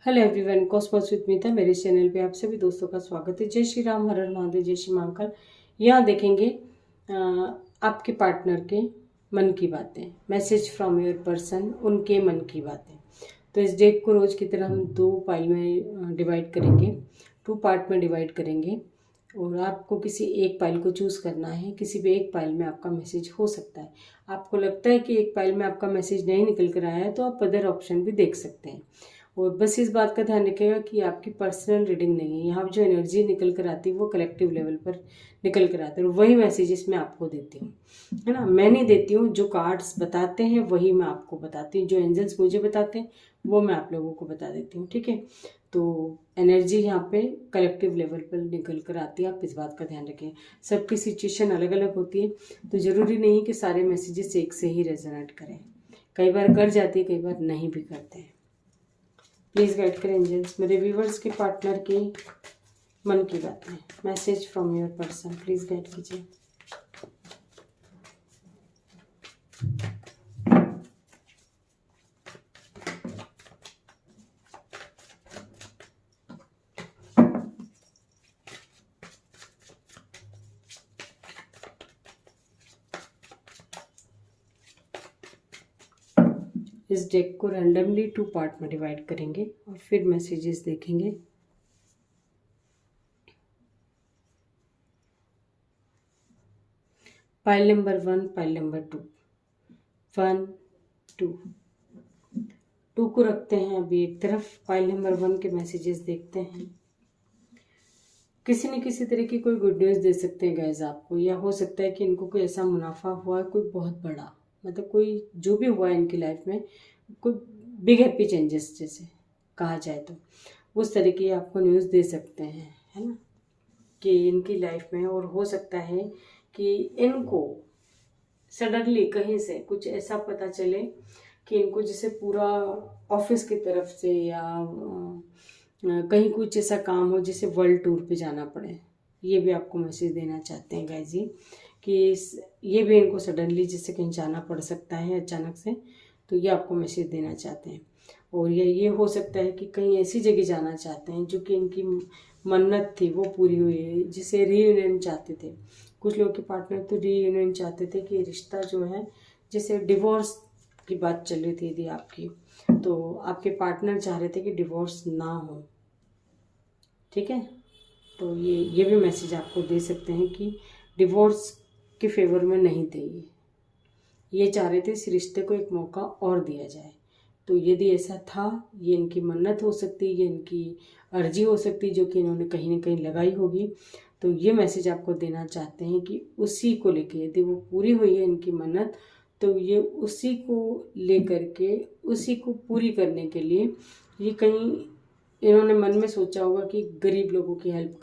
Hello everyone, Cosmos with मीता मेरे channel पे आप सभी दोस्तों का स्वागत है। जय श्री राम, हर हर महादेव, जय श्री महाकाल। यहाँ देखेंगे आपके पार्टनर के मन की बातें, मैसेज फ्रॉम योर पर्सन, उनके मन की बातें। तो इस डेक को रोज की तरह हम दो पाइल में डिवाइड करेंगे, 2 पार्ट में डिवाइड करेंगे और आपको किसी एक पाइल को चूज़ करना है। किसी भी एक पाइल में आपका मैसेज हो सकता है। आपको लगता है कि एक पाइल में आपका मैसेज नहीं निकल कर आया है तो आप अदर ऑप्शन भी देख सकते हैं। और बस इस बात का ध्यान रखिएगा कि आपकी पर्सनल रीडिंग नहीं है। यहाँ जो एनर्जी निकल कर आती है वो कलेक्टिव लेवल पर निकल कर आती है और वही मैसेजेस मैं आपको देती हूँ, है ना। मैं नहीं देती हूँ, जो कार्ड्स बताते हैं वही मैं आपको बताती हूँ। जो एंजल्स मुझे बताते हैं वो मैं आप लोगों को बता देती हूँ, ठीक है। तो एनर्जी यहाँ पे कलेक्टिव लेवल पर निकल कर आती है, आप इस बात का ध्यान रखें। सबकी सिचुएशन अलग अलग होती है, तो ज़रूरी नहीं कि सारे मैसेजेस एक से ही रेजोनेट करें। कई बार कर जाती है, कई बार नहीं भी करते हैं। प्लीज़ गाइड करें एंजल्स मेरे व्यूवर्स के पार्टनर की मन की बातें, message from your person, please guide कीजिए। इस डेक को रैंडमली 2 पार्ट में डिवाइड करेंगे और फिर मैसेजेस देखेंगे। पाइल नंबर 1, पाइल नंबर 2, 1 2 2 को रखते हैं अभी एक तरफ। पाइल नंबर 1 के मैसेजेस देखते हैं। किसी न किसी तरह की कोई गुड न्यूज़ दे सकते हैं गाइस आपको, या हो सकता है कि इनको कोई ऐसा मुनाफा हुआ है, कोई बहुत बड़ा, मतलब कोई जो भी हुआ है इनकी लाइफ में, कोई बिग हैप्पी चेंजेस जैसे कहा जाए तो उस तरह की आपको न्यूज़ दे सकते हैं, है ना, कि इनकी लाइफ में। और हो सकता है कि इनको सडनली कहीं से कुछ ऐसा पता चले कि इनको जैसे पूरा ऑफिस की तरफ से या कहीं कुछ ऐसा काम हो जिसे वर्ल्ड टूर पे जाना पड़े। ये भी आपको मैसेज देना चाहते हैं गाइस जी, कि ये भी इनको सडनली जैसे कहीं जाना पड़ सकता है अचानक से, तो ये आपको मैसेज देना चाहते हैं। और ये हो सकता है कि कहीं ऐसी जगह जाना चाहते हैं जो कि इनकी मन्नत थी वो पूरी हुई है, जिसे रीयूनियन चाहते थे। कुछ लोग के पार्टनर तो रीयूनियन चाहते थे कि रिश्ता जो है, जैसे डिवोर्स की बात चल रही थी यदि आपकी, तो आपके पार्टनर चाह रहे थे कि डिवोर्स ना हो, ठीक है। तो ये भी मैसेज आपको दे सकते हैं कि डिवोर्स के फेवर में नहीं थे। ये चाह रहे थे इस रिश्ते को एक मौका और दिया जाए। तो यदि ऐसा था, ये इनकी मन्नत हो सकती, ये इनकी अर्जी हो सकती जो कि इन्होंने कहीं ना कहीं लगाई होगी। तो ये मैसेज आपको देना चाहते हैं कि उसी को लेके, यदि वो पूरी हुई है इनकी मन्नत, तो ये उसी को लेकर के, उसी को पूरी करने के लिए ये कहीं इन्होंने मन में सोचा होगा कि गरीब लोगों की हेल्प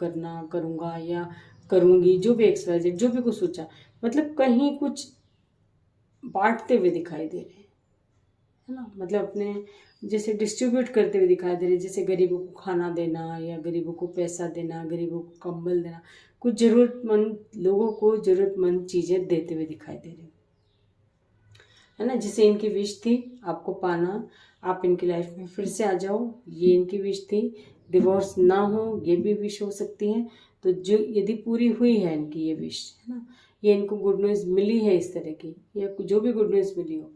करूँगा या करूँगी, जो भी XYZ जो भी कुछ सोचा, मतलब कहीं कुछ बांटते हुए दिखाई दे रहे हैं, है ना। मतलब अपने जैसे डिस्ट्रीब्यूट करते हुए दिखाई दे रहे हैं, जैसे गरीबों को खाना देना या गरीबों को पैसा देना, गरीबों को कंबल देना, कुछ ज़रूरतमंद लोगों को ज़रूरतमंद चीज़ें देते हुए दिखाई दे रहे हैं, है ना। जिसे इनकी विश थी आपको पाना, आप इनकी लाइफ में फिर से आ जाओ, ये इनकी विश थी। डिवोर्स ना हो, ये भी विश हो सकती है। तो जो यदि पूरी हुई है इनकी ये विश, है ना, ये इनको गुड न्यूज़ मिली है इस तरह की, या जो भी गुड न्यूज़ मिली हो,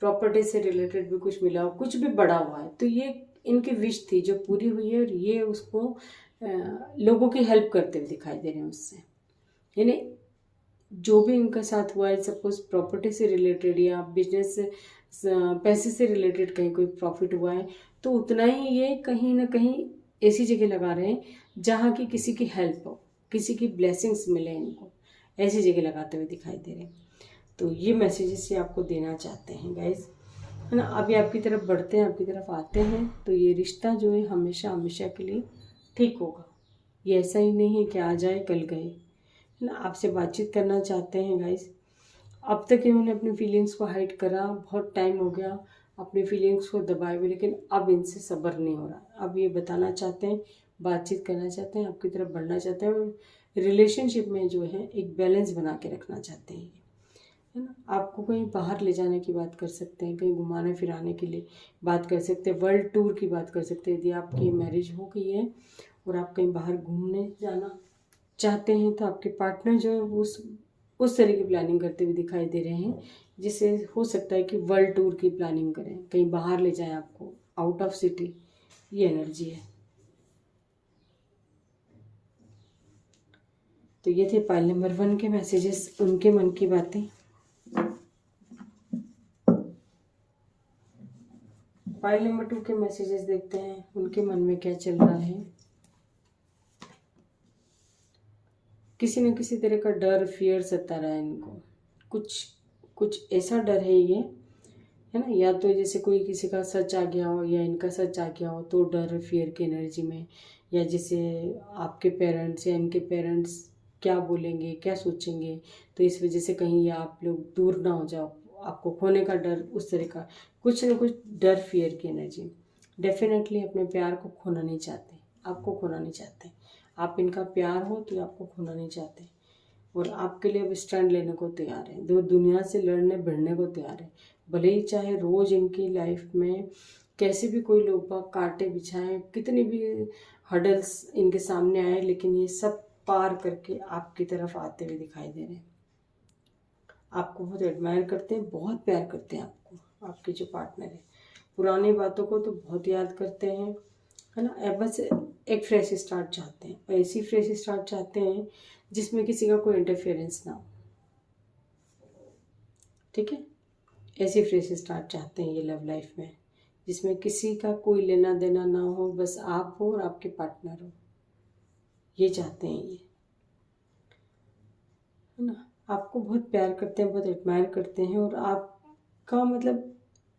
प्रॉपर्टी से रिलेटेड भी कुछ मिला हो, कुछ भी बड़ा हुआ है, तो ये इनकी विश थी जो पूरी हुई है। और ये उसको लोगों की हेल्प करते हुए दिखाई दे रहे हैं उससे, यानी जो भी इनका साथ हुआ है, सपोज प्रॉपर्टी से रिलेटेड या बिजनेस से, पैसे से रिलेटेड कहीं कोई प्रॉफिट हुआ है, तो उतना ही ये कहीं ना कहीं ऐसी जगह लगा रहे हैं जहाँ की किसी की हेल्प हो, किसी की ब्लेसिंग्स मिले इनको, ऐसी जगह लगाते हुए दिखाई दे रहे हैं। तो ये मैसेजेस ये आपको देना चाहते हैं गाइज, है ना। अभी आपकी तरफ बढ़ते हैं, आपकी तरफ आते हैं, तो ये रिश्ता जो है हमेशा हमेशा के लिए ठीक होगा। ये ऐसा ही नहीं है कि आ जाए कल गए, है ना। आपसे बातचीत करना चाहते हैं गाइज। अब तक इन्होंने अपनी फीलिंग्स को हाइड करा, बहुत टाइम हो गया अपनी फीलिंग्स को दबाए हुए, लेकिन अब इनसे सब्र नहीं हो रहा। अब ये बताना चाहते हैं, बातचीत करना चाहते हैं, आपकी तरफ बढ़ना चाहते हैं और रिलेशनशिप में जो है एक बैलेंस बना के रखना चाहते हैं। है ना। आपको कहीं बाहर ले जाने की बात कर सकते हैं, कहीं घुमाने फिराने के लिए बात कर सकते हैं, वर्ल्ड टूर की बात कर सकते हैं। यदि आपकी मैरिज हो गई है और आप कहीं बाहर घूमने जाना चाहते हैं तो आपके पार्टनर जो है उस तरह की प्लानिंग करते हुए दिखाई दे रहे हैं, जिससे हो सकता है कि वर्ल्ड टूर की प्लानिंग करें, कहीं बाहर ले जाएं आपको, आउट ऑफ सिटी। ये एनर्जी है। तो ये थे पाइल नंबर 1 के मैसेजेस, उनके मन की बातें। पाइल नंबर 2 के मैसेजेस देखते हैं, उनके मन में क्या चल रहा है। किसी न किसी तरह का डर, फियर सता रहा है इनको। कुछ ऐसा डर है ये, है ना। या तो जैसे कोई किसी का सच आ गया हो या इनका सच आ गया हो तो डर, फियर की एनर्जी में, या जैसे आपके पेरेंट्स या इनके पेरेंट्स क्या बोलेंगे, क्या सोचेंगे, तो इस वजह से कहीं या आप लोग दूर ना हो जाओ, आपको खोने का डर, उस तरह का कुछ न कुछ डर, फियर की एनर्जी। डेफिनेटली अपने प्यार को खोना नहीं चाहते, आपको खोना नहीं चाहते। आप इनका प्यार हो तो आपको खोना नहीं चाहते और आपके लिए अब स्टैंड लेने को तैयार है, दो दुनिया से लड़ने भिड़ने को तैयार है। भले ही चाहे रोज इनकी लाइफ में कैसे भी कोई लोग बाग कांटे बिछाएं, कितनी भी हर्डल्स इनके सामने आए, लेकिन ये सब पार करके आपकी तरफ आते हुए दिखाई दे रहे हैं। आपको बहुत एडमायर करते हैं, बहुत प्यार करते हैं आपको, आपके जो पार्टनर है। पुरानी बातों को तो बहुत याद करते हैं, है ना। बस एक फ्रेश स्टार्ट चाहते हैं, ऐसी फ्रेश स्टार्ट चाहते हैं जिसमें किसी का कोई इंटरफेरेंस ना हो। ठीक है, ऐसी फ्रेश स्टार्ट चाहते हैं ये लव लाइफ में, जिसमें किसी का कोई लेना देना ना हो, बस आप हो और आपके पार्टनर हो, ये चाहते हैं ये, है ना। आपको बहुत प्यार करते हैं, बहुत एडमायर करते हैं और आपका मतलब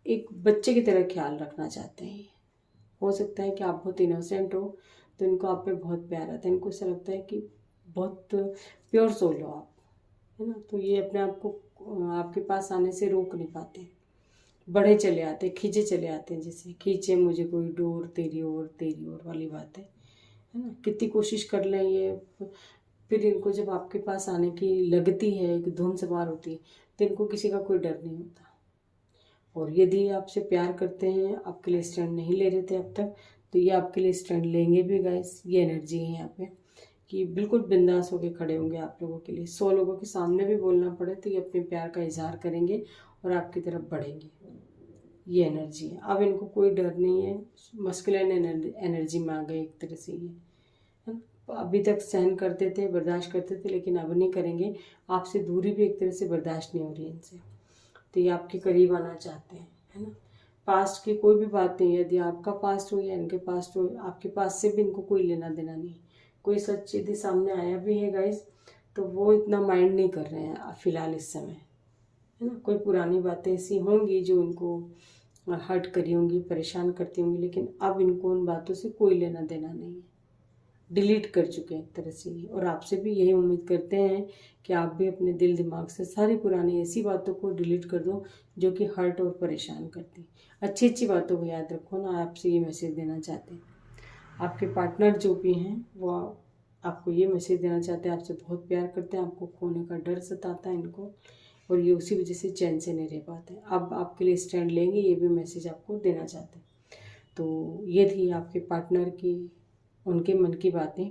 एक बच्चे की तरह ख्याल रखना चाहते हैं। हो सकता है कि आप बहुत इनोसेंट हो तो इनको आप पे बहुत प्यार आता है, इनको ऐसा लगता है कि बहुत प्योर सोल हो आप, है ना। तो ये अपने आप को आपके पास आने से रोक नहीं पाते, बढ़े चले आते, खींचे चले आते हैं, जैसे खींचे मुझे कोई डोर तेरी ओर वाली बात है ना। कितनी कोशिश कर लें ये, फिर इनको जब आपके पास आने की लगती है, एक धुन सवार होती है, तो इनको किसी का कोई डर नहीं होता। और यदि आपसे प्यार करते हैं, आपके लिए स्टैंड नहीं ले रहे थे अब तक, तो ये आपके लिए स्टैंड लेंगे भी गाइस। ये एनर्जी है यहाँ पे कि बिल्कुल बिंदास होकर खड़े होंगे आप लोगों के लिए। 100 लोगों के सामने भी बोलना पड़े तो ये अपने प्यार का इजहार करेंगे और आपकी तरफ बढ़ेंगे। ये एनर्जी है। अब इनको कोई डर नहीं है, मस्कुलिन एनर्जी में आ गए एक तरह से ये, है ना। अभी तक सहन करते थे, बर्दाश्त करते थे, लेकिन अब नहीं करेंगे। आपसे दूरी भी एक तरह से बर्दाश्त नहीं हो रही इनसे, तो ये आपके करीब आना चाहते हैं, है ना। पास्ट की कोई भी बात नहीं, यदि आपका पास्ट हो या इनके पास्ट हो, आपके पास से भी इनको कोई लेना देना नहीं। कोई सच यदि सामने आया भी है गाइस, तो वो इतना माइंड नहीं कर रहे हैं फिलहाल इस समय, है ना। कोई पुरानी बातें ऐसी होंगी जो इनको हर्ट करी होंगी, परेशान करती होंगी, लेकिन अब इनको उन बातों से कोई लेना देना नहीं है, डिलीट कर चुके हैं एक तरह से। और आपसे भी यही उम्मीद करते हैं कि आप भी अपने दिल दिमाग से सारी पुरानी ऐसी बातों को डिलीट कर दो जो कि हर्ट और परेशान करती। अच्छी अच्छी बातों को याद रखो ना, आपसे ये मैसेज देना चाहते हैं। आपके पार्टनर जो भी हैं वो आपको ये मैसेज देना चाहते हैं, आपसे बहुत प्यार करते हैं, आपको खोने का डर सताता है इनको, और ये उसी वजह से चैन से नहीं रह पाते। अब आपके लिए स्टैंड लेंगे, ये भी मैसेज आपको देना चाहते हैं। तो ये थी आपके पार्टनर की, उनके मन की बातें।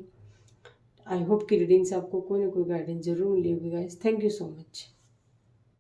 आई होप कि रीडिंग से आपको कोई ना कोई गाइडेंस जरूर मिली होगी guys. Thank you so much.